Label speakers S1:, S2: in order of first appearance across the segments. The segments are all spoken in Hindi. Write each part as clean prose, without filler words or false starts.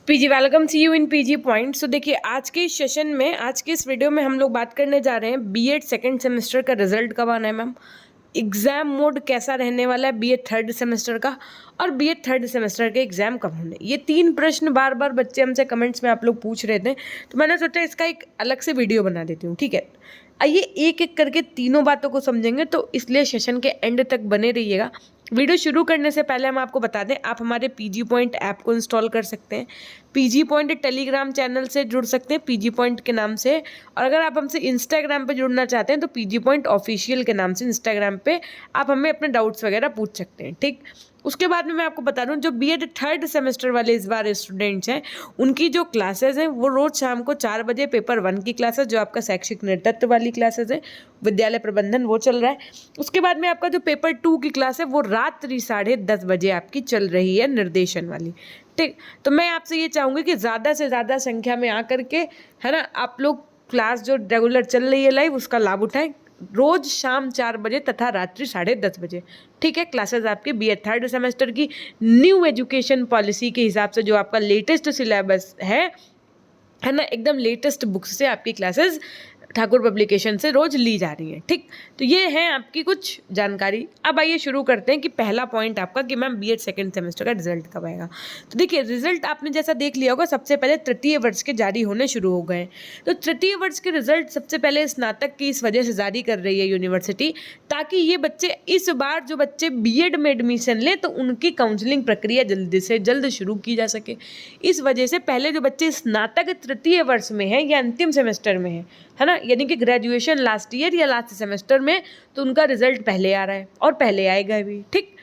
S1: PG welcome see you in PG point. So देखिए, आज के सेशन में, आज के इस वीडियो में हम लोग बात करने जा रहे हैं बीएड सेकंड सेमेस्टर का रिजल्ट कब आना है मैम, एग्ज़ाम मोड कैसा रहने वाला है बीएड थर्ड सेमेस्टर का, और बीएड थर्ड सेमेस्टर के एग्ज़ाम कब होने। ये 3 प्रश्न बार बार बच्चे हमसे कमेंट्स में आप लोग पूछ रहे थे, तो मैंने सोचा इसका एक अलग से वीडियो बना देती हूँ। ठीक है, आइए एक एक करके तीनों बातों को समझेंगे, तो इसलिए सेशन के एंड तक बने रहिएगा। वीडियो शुरू करने से पहले हम आपको बता दें, आप हमारे पीजी पॉइंट ऐप को इंस्टॉल कर सकते हैं। पीजी पॉइंट टेलीग्राम चैनल से जुड़ सकते हैं पीजी पॉइंट के नाम से, और अगर आप हमसे इंस्टाग्राम पे जुड़ना चाहते हैं तो पीजी पॉइंट ऑफिशियल के नाम से इंस्टाग्राम पे आप हमें अपने डाउट्स वगैरह पूछ सकते हैं। ठीक, उसके बाद में मैं आपको बता दूं, जो बीएड थर्ड सेमेस्टर वाले इस बार स्टूडेंट्स हैं, उनकी जो क्लासेस हैं वो रोज़ शाम को 4 बजे पेपर 1 की क्लासेस, जो आपका शैक्षिक नेतृत्व वाली क्लासेस है, विद्यालय प्रबंधन, वो चल रहा है। उसके बाद में आपका जो पेपर 2 की क्लास है वो रात्रि 10:30 बजे आपकी चल रही है, निर्देशन वाली। ठीक, तो मैं आपसे ये चाहूँगी कि ज़्यादा से ज़्यादा संख्या में आकर के, है ना, आप लोग क्लास जो रेगुलर चल रही है लाइव, उसका लाभ उठाएं। रोज शाम 4 बजे तथा रात्रि 10:30 बजे। ठीक है, क्लासेस आपके बीएड थर्ड सेमेस्टर की न्यू एजुकेशन पॉलिसी के हिसाब से, जो आपका लेटेस्ट सिलेबस है ना, एकदम लेटेस्ट बुक्स से आपकी क्लासेस ठाकुर पब्लिकेशन से रोज ली जा रही है। ठीक, तो ये है आपकी कुछ जानकारी। अब आइए शुरू करते हैं कि पहला पॉइंट आपका कि मैम बीएड सेकंड सेमेस्टर का रिजल्ट कब आएगा। तो देखिए, रिजल्ट आपने जैसा देख लिया होगा, सबसे पहले तृतीय वर्ष के जारी होने शुरू हो गए। तो तृतीय वर्ष के रिजल्ट सबसे पहले स्नातक की इस वजह से जारी कर रही है यूनिवर्सिटी, ताकि ये बच्चे, इस बार जो बच्चे बीएड में एडमिशन लें तो उनकी काउंसलिंग प्रक्रिया जल्द से जल्द शुरू की जा सके। इस वजह से पहले जो बच्चे स्नातक तृतीय वर्ष में हैं या अंतिम सेमेस्टर में है ना, यानी कि ग्रेजुएशन लास्ट ईयर या लास्ट सेमेस्टर में, तो उनका रिजल्ट पहले आ रहा है और पहले आएगा भी। ठीक,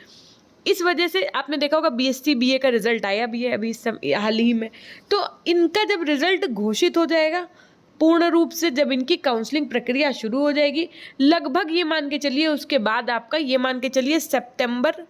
S1: इस वजह से आपने देखा होगा बीएससी बीए का रिजल्ट आया भी है अभी हाल ही में। तो इनका जब रिजल्ट घोषित हो जाएगा पूर्ण रूप से, जब इनकी काउंसलिंग प्रक्रिया शुरू हो जाएगी, लगभग ये मान के चलिए उसके बाद आपका, ये मान के चलिए सितंबर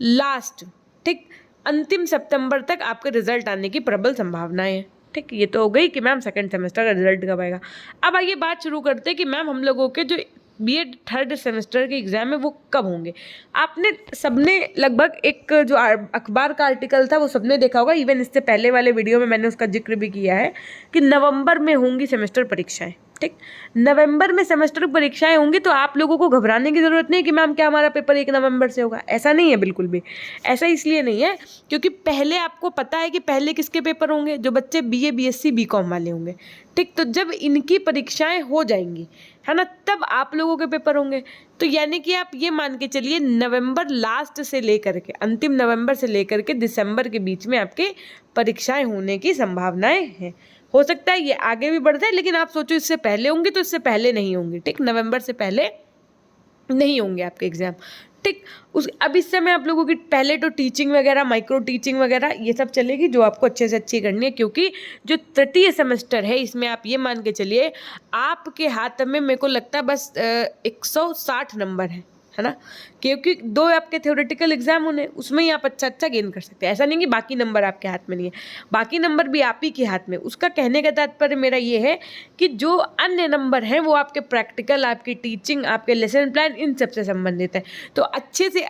S1: लास्ट, ठीक, अंतिम सितंबर तक आपके रिजल्ट आने की प्रबल संभावनाएं हैं। ठीक, ये तो हो गई कि मैम सेकंड सेमेस्टर का रिजल्ट कब आएगा। अब आइए बात शुरू करते हैं कि मैम हम लोगों के जो बीएड थर्ड सेमेस्टर के एग्जाम है वो कब होंगे। आपने सबने लगभग एक जो अखबार का आर्टिकल था वो सबने देखा होगा, इवन इससे पहले वाले वीडियो में मैंने उसका जिक्र भी किया है कि नवंबर में होंगी सेमेस्टर परीक्षाएं। ठीक, नवंबर में सेमेस्टर परीक्षाएं होंगी, तो आप लोगों को घबराने की ज़रूरत नहीं कि मैम क्या हमारा पेपर 1 नवंबर से होगा। ऐसा नहीं है, बिल्कुल भी ऐसा इसलिए नहीं है क्योंकि पहले आपको पता है कि पहले किसके पेपर होंगे, जो बच्चे बीए बीएससी बीकॉम वाले होंगे। ठीक, तो जब इनकी परीक्षाएं हो जाएंगी, है ना, तब आप लोगों के पेपर होंगे। तो यानी कि आप ये मान के चलिए नवंबर लास्ट से लेकर के, अंतिम नवंबर से लेकर के दिसंबर के बीच में आपके परीक्षाएं होने की संभावनाएं हैं। हो सकता है ये आगे भी बढ़ जाए, लेकिन आप सोचो इससे पहले होंगी तो इससे पहले नहीं होंगी। ठीक, नवंबर से पहले नहीं होंगे आपके एग्जाम। ठीक, अब इस समय आप लोगों की पहले तो टीचिंग वगैरह, माइक्रो टीचिंग वगैरह ये सब चलेगी, जो आपको अच्छे से अच्छी करनी है, क्योंकि जो तृतीय सेमेस्टर है इसमें आप ये मान के चलिए आपके हाथ में, मेरे को लगता है बस 160 नंबर है ना, क्योंकि 2 आपके थ्योरेटिकल एग्जाम होने, उसमें ही आप अच्छा गेन कर सकते हैं। ऐसा नहीं कि बाकी नंबर आपके हाथ में नहीं है, बाकी नंबर भी आप ही के हाथ में। उसका कहने का तात्पर्य मेरा ये है कि जो अन्य नंबर हैं वो आपके प्रैक्टिकल, आपकी टीचिंग, आपके लेसन प्लान, इन सब से संबंधित है। तो अच्छे से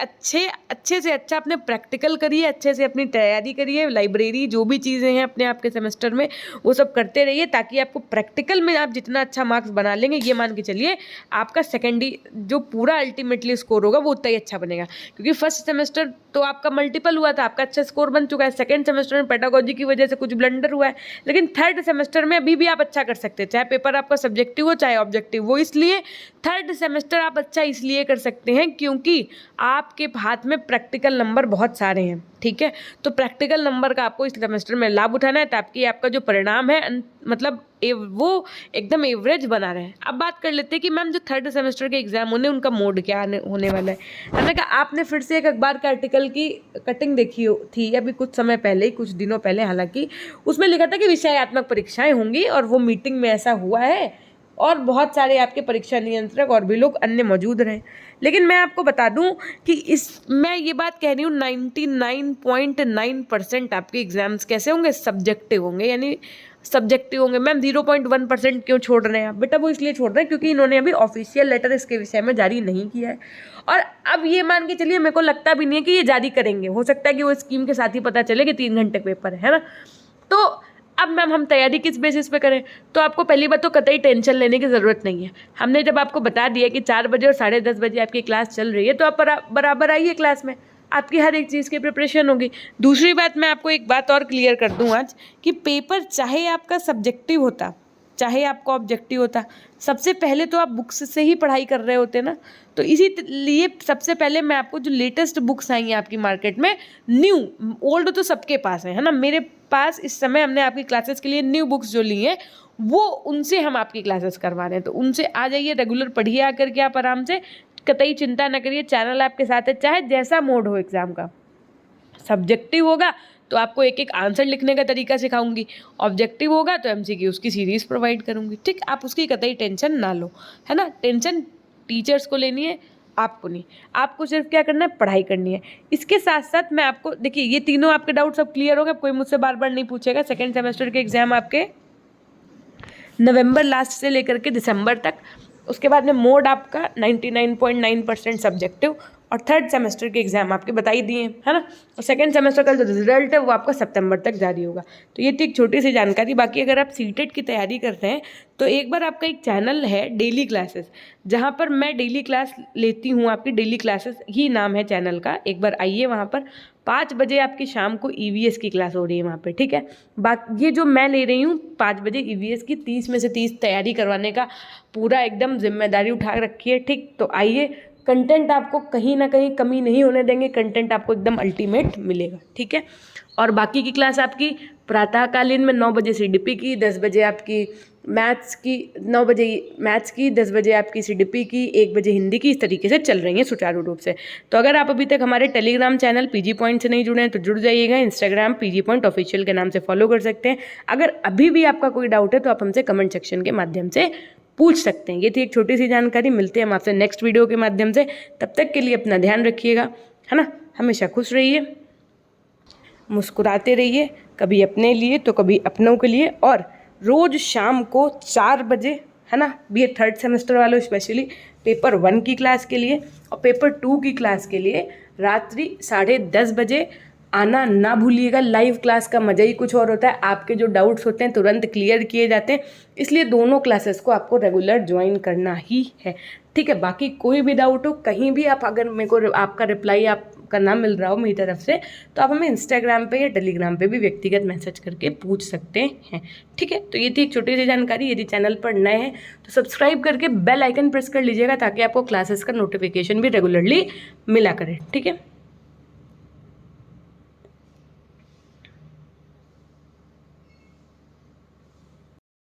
S1: अच्छा अपने प्रैक्टिकल करिए, अच्छे से अपनी तैयारी करिए, लाइब्रेरी जो भी चीज़ें हैं अपने आपके सेमेस्टर में वो सब करते रहिए, ताकि आपको प्रैक्टिकल में आप जितना अच्छा मार्क्स बना लेंगे, ये मान के चलिए आपका सेकेंडरी जो पूरा अल्टीमेटली स्कोर होगा वो उतना ही अच्छा बनेगा। क्योंकि फर्स्ट सेमेस्टर तो आपका मल्टीपल हुआ था, आपका अच्छा स्कोर बन चुका है। सेकंड सेमेस्टर में पेडागोजी की वजह से कुछ ब्लंडर हुआ है, लेकिन थर्ड सेमेस्टर में अभी भी आप अच्छा कर सकते हैं, चाहे पेपर आपका सब्जेक्टिव हो चाहे ऑब्जेक्टिव वो। इसलिए थर्ड सेमेस्टर आप अच्छा इसलिए कर सकते हैं क्योंकि आपके हाथ में प्रैक्टिकल नंबर बहुत सारे हैं। ठीक है, तो प्रैक्टिकल नंबर का आपको इस सेमेस्टर में लाभ उठाना है, ताकि आपका जो परिणाम है मतलब वो एकदम एवरेज बना रहे। अब बात कर लेते हैं कि मैम जो थर्ड सेमेस्टर के एग्जाम होने, उनका मोड क्या होने वाला है ना। कि आपने फिर से एक अखबार के आर्टिकल की कटिंग देखी थी अभी कुछ समय पहले ही, कुछ दिनों पहले, हालांकि उसमें लिखा था कि विषयात्मक परीक्षाएं होंगी, और वो मीटिंग में ऐसा हुआ है, और बहुत सारे आपके परीक्षा नियंत्रक और भी लोग अन्य मौजूद रहे। लेकिन मैं आपको बता दूं कि मैं ये बात कह रही हूँ 99.9% आपके एग्जाम्स कैसे होंगे, सब्जेक्टिव होंगे, यानी सब्जेक्टिव होंगे। मैम 0.1% क्यों छोड़ रहे हैं आप? बेटा वो इसलिए छोड़ रहे हैं क्योंकि इन्होंने अभी ऑफिशियल लेटर इसके विषय में जारी नहीं किया है, और अब ये मान के चलिए, मेरे को लगता भी नहीं है कि ये जारी करेंगे। हो सकता है कि वो स्कीम के साथ ही पता चले कि 3 घंटे पेपर है ना। तो अब मैम हम तैयारी किस बेसिस पे करें? तो आपको पहली बात तो कतई टेंशन लेने की ज़रूरत नहीं है। हमने जब आपको बता दिया कि 4 बजे और 10:30 बजे आपकी क्लास चल रही है, तो आप बराबर आइए क्लास में, आपकी हर एक चीज़ की प्रिपरेशन होगी। दूसरी बात, मैं आपको एक बात और क्लियर कर दूँ आज, कि पेपर चाहे आपका सब्जेक्टिव होता, चाहे आपका ऑब्जेक्टिव होता, सबसे पहले तो आप बुक्स से ही पढ़ाई कर रहे होते ना। तो इसी लिए सबसे पहले मैं आपको जो लेटेस्ट बुक्स आई हैं आपकी मार्केट में, न्यू, ओल्ड तो सबके पास है ना, मेरे पास इस समय हमने आपकी क्लासेस के लिए न्यू बुक्स जो ली हैं, वो उनसे हम आपकी क्लासेस करवा रहे हैं। तो उनसे आ जाइए, रेगुलर पढ़िए आकर के आप आराम से, कतई चिंता न करिए, चैनल आपके साथ है। चाहे जैसा मोड हो एग्ज़ाम का, सब्जेक्टिव होगा तो आपको एक एक आंसर लिखने का तरीका सिखाऊंगी, ऑब्जेक्टिव होगा तो एमसीक्यूज़ की सीरीज़ प्रोवाइड करूंगी। ठीक, आप उसकी कतई टेंशन ना लो, है ना। टेंशन टीचर्स को लेनी है, आपको नहीं। आपको सिर्फ क्या करना है, पढ़ाई करनी है। इसके साथ साथ मैं आपको, देखिए ये तीनों आपके डाउट सब क्लियर हो गए, कोई मुझसे बार बार नहीं पूछेगा। सेकेंड सेमेस्टर के एग्जाम आपके नवंबर लास्ट से लेकर के दिसंबर तक, उसके बाद में मोड आपका 99.9% सब्जेक्टिव, और थर्ड सेमेस्टर के एग्जाम आपके बता ही दिए, है ना। और सेकंड सेमेस्टर का जो रिजल्ट है वो आपका सितंबर तक जारी होगा। तो ये थी एक छोटी सी जानकारी। बाकी अगर आप सीटेट की तैयारी करते हैं तो एक बार आपका एक चैनल है डेली क्लासेस, जहाँ पर मैं डेली क्लास लेती हूँ, आपकी डेली क्लासेस ही नाम है चैनल का। एक बार आइए वहाँ पर, 5 बजे आपकी शाम को ईवीएस की क्लास हो रही है वहाँ पे, ठीक है। ये जो मैं ले रही हूँ 5 बजे ईवीएस की, 30 में से 30 तैयारी करवाने का पूरा एकदम जिम्मेदारी उठा रखी है, ठीक। तो आइए, कंटेंट आपको कहीं ना कहीं कमी नहीं होने देंगे, कंटेंट आपको एकदम अल्टीमेट मिलेगा, ठीक है। और बाकी की क्लास आपकी प्रातःकालीन में 9 बजे सीडीपी की, 10 बजे आपकी मैथ्स की, 9 बजे मैथ्स की, 10 बजे आपकी सीडीपी की, 1 बजे हिंदी की, इस तरीके से चल रही हैं सुचारू रूप से। तो अगर आप अभी तक हमारे टेलीग्राम चैनल पीजी पॉइंट से नहीं जुड़े हैं तो जुड़ जाइएगा। इंस्टाग्राम पीजी पॉइंट ऑफिशियल के नाम से फॉलो कर सकते हैं। अगर अभी भी आपका कोई डाउट है तो आप हमसे कमेंट सेक्शन के माध्यम से पूछ सकते हैं। ये थी एक छोटी सी जानकारी। मिलते हैं हम आपसे नेक्स्ट वीडियो के माध्यम से। तब तक के लिए अपना ध्यान रखिएगा, है ना। हमेशा खुश रहिए, मुस्कुराते रहिए, कभी अपने लिए तो कभी अपनों के लिए। और रोज़ शाम को 4 बजे, है ना, बीए थर्ड सेमेस्टर वालों स्पेशली पेपर 1 की क्लास के लिए और पेपर 2 की क्लास के लिए रात्रि 10:30 बजे आना ना भूलिएगा। लाइव क्लास का मज़ा ही कुछ और होता है, आपके जो डाउट्स होते हैं तुरंत क्लियर किए जाते हैं, इसलिए दोनों क्लासेस को आपको रेगुलर ज्वाइन करना ही है, ठीक है। बाकी कोई भी डाउट हो कहीं भी, आप अगर मेरे को आपका रिप्लाई आपका ना मिल रहा हो मेरी तरफ से, तो आप हमें इंस्टाग्राम पे या टेलीग्राम पे भी व्यक्तिगत मैसेज करके पूछ सकते हैं, ठीक है। तो ये थी एक छोटी सी जानकारी। यदि चैनल पर नए हैं तो सब्सक्राइब करके बेल आइकन प्रेस कर लीजिएगा ताकि आपको क्लासेस का नोटिफिकेशन भी रेगुलरली मिला करे, ठीक है।